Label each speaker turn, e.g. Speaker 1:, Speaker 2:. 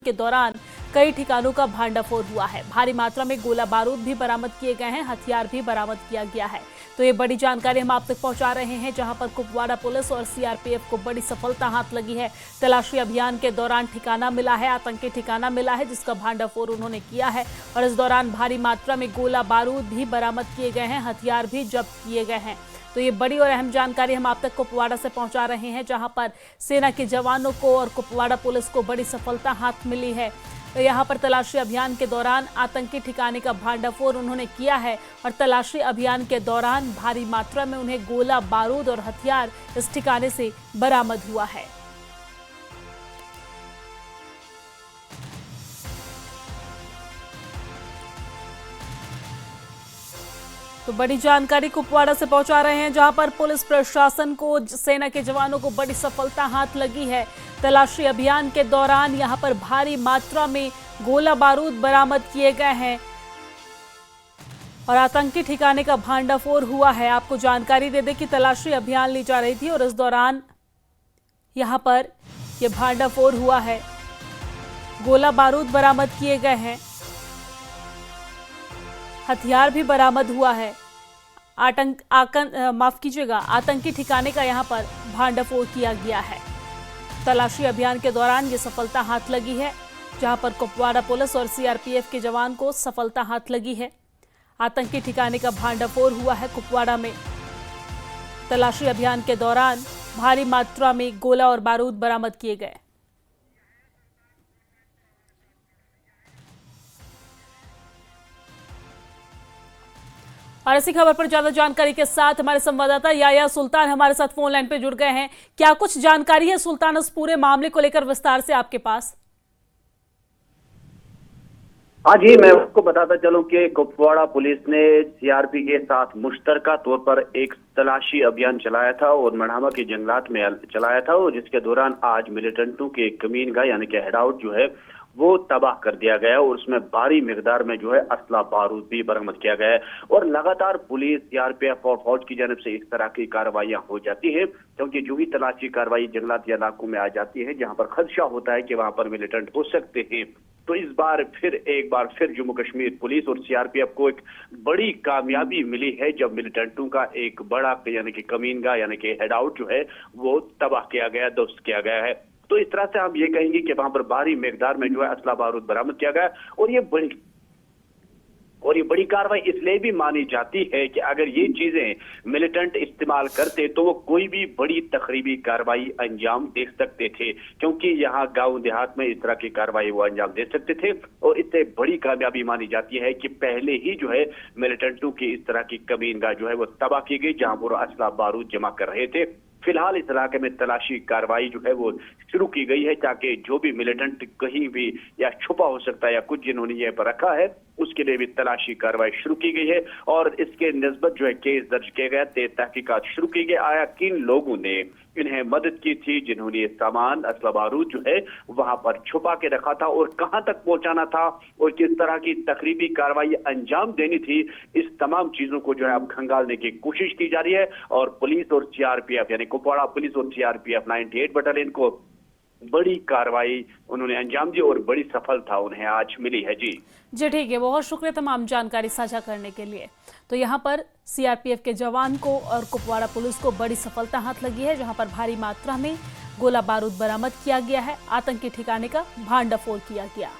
Speaker 1: के दौरान कई ठिकानों का भांडाफोड़ हुआ है। भारी मात्रा में गोला बारूद भी बरामद किए गए हैं, हथियार भी बरामद किया गया है। तो ये बड़ी जानकारी हम आप तक पहुंचा रहे हैं, जहां पर कुपवाड़ा पुलिस और सीआरपीएफ को बड़ी सफलता हाथ लगी है। तलाशी अभियान के दौरान ठिकाना मिला है, आतंकी ठिकाना मिला है, जिसका भांडाफोड़ उन्होंने किया है और इस दौरान भारी मात्रा में गोला बारूद भी बरामद किए गए हैं, हथियार भी जब्त किए गए हैं। तो ये बड़ी और अहम जानकारी हम आप तक कुपवाड़ा से पहुंचा रहे हैं, जहां पर सेना के जवानों को और कुपवाड़ा पुलिस को बड़ी सफलता हाथ मिली है। तो यहाँ पर तलाशी अभियान के दौरान आतंकी ठिकाने का भांडाफोड़ उन्होंने किया है और तलाशी अभियान के दौरान भारी मात्रा में उन्हें गोला बारूद और हथियार इस ठिकाने से बरामद हुआ है। तो बड़ी जानकारी कुपवाड़ा से पहुंचा रहे हैं, जहां पर पुलिस प्रशासन को, सेना के जवानों को बड़ी सफलता हाथ लगी है। तलाशी अभियान के दौरान यहां पर भारी मात्रा में गोला बारूद बरामद किए गए हैं और आतंकी ठिकाने का भांडाफोड़ हुआ है। आपको जानकारी दे दें कि तलाशी अभियान ली जा रही थी और इस दौरान यहां पर यह भांडाफोड़ हुआ है, गोला बारूद बरामद किए गए हैं, हथियार भी बरामद हुआ है। आतंकी ठिकाने का यहां पर भांडाफोड़ किया गया है। तलाशी अभियान के दौरान ये सफलता हाथ लगी है, जहां पर कुपवाड़ा पुलिस और सीआरपीएफ के जवान को सफलता हाथ लगी है। आतंकी ठिकाने का भांडाफोड़ हुआ है कुपवाड़ा में। तलाशी अभियान के दौरान भारी मात्रा में गोला और बारूद बरामद किए गए। और इसी खबर पर ज्यादा जानकारी के साथ हमारे संवाददाता याया सुल्तान हमारे साथ फोन लाइन पे जुड़ गए हैं। क्या कुछ जानकारी है सुल्तान इस पूरे मामले को लेकर विस्तार से आपके पास?
Speaker 2: हाँ जी, मैं आपको बताता चलूं कि कुपवाड़ा पुलिस ने सीआरपी के साथ मुश्तरका तौर पर एक तलाशी अभियान चलाया था और मढ़ामा के जंगलात में चलाया था, और जिसके दौरान आज मिलिटेंटों के कमीन का यानी कि हेडआउट जो है वो तबाह कर दिया गया और उसमें भारी मिकदार में जो है असला बारूद भी बरामद किया गया है। और लगातार पुलिस, सीआरपीएफ और फौज की जानिब से इस तरह की कार्रवाइयां हो जाती है, क्योंकि जो ही तलाशी कार्रवाई जंगलाती इलाकों में आ जाती है जहां पर खदशा होता है कि वहां पर मिलिटेंट हो सकते हैं, तो इस बार एक बार फिर जम्मू कश्मीर पुलिस और सीआरपीएफ को एक बड़ी कामयाबी मिली है, जब मिलिटेंटों का एक बड़ा यानी कि कमीनगा यानी कि हेडआउट जो है वो तबाह किया गया, ध्वस्त किया गया है। तो इस तरह से हम ये कहेंगे कि वहां पर भारी मिकदार में जो है असला बारूद बरामद किया गया और ये बड़ी कार्रवाई इसलिए भी मानी जाती है कि अगर ये चीजें मिलिटेंट इस्तेमाल करते तो वो कोई भी बड़ी तकरीबी कार्रवाई अंजाम दे सकते थे, क्योंकि यहाँ गांव देहात में इस तरह की कार्रवाई वो अंजाम दे सकते थे। और इससे बड़ी कामयाबी मानी जाती है कि पहले ही जो है मिलिटेंटों की इस तरह की कमीनगाह जो है वो तबाह की गई, जहां पर असला बारूद जमा कर रहे थे। फिलहाल इस इलाके में तलाशी कार्रवाई जो है वो शुरू की गई है, ताकि जो भी मिलिटेंट कहीं भी या छुपा हो सकता है या कुछ जिन्होंने ये पर रखा है उसके लिए भी तलाशी कार्रवाई शुरू की गई है। और इसके निस्बत जो है केस दर्ज किए गए, तेज तहकीकात शुरू की गई। आया किन लोगों ने इन्हें मदद की थी जिन्होंने ये सामान असला बारूद जो है वहां पर छुपा के रखा था और कहां तक पहुंचाना था और किस तरह की तकरीबी कार्रवाई अंजाम देनी थी, इस तमाम चीजों को जो है अब खंगालने की कोशिश की जा रही है। और पुलिस और सीआरपीएफ यानी कुपवाड़ा पुलिस और सीआरपीएफ 98 बटालियन को बड़ी कार्रवाई उन्होंने अंजाम दी और बड़ी सफलता उन्हें आज मिली है। जी
Speaker 1: ठीक है, बहुत शुक्रिया तमाम जानकारी साझा करने के लिए। तो यहाँ पर सीआरपीएफ के जवान को और कुपवाड़ा पुलिस को बड़ी सफलता हाथ लगी है, जहाँ पर भारी मात्रा में गोला बारूद बरामद किया गया है, आतंकी ठिकाने का भांडाफोड़ किया गया।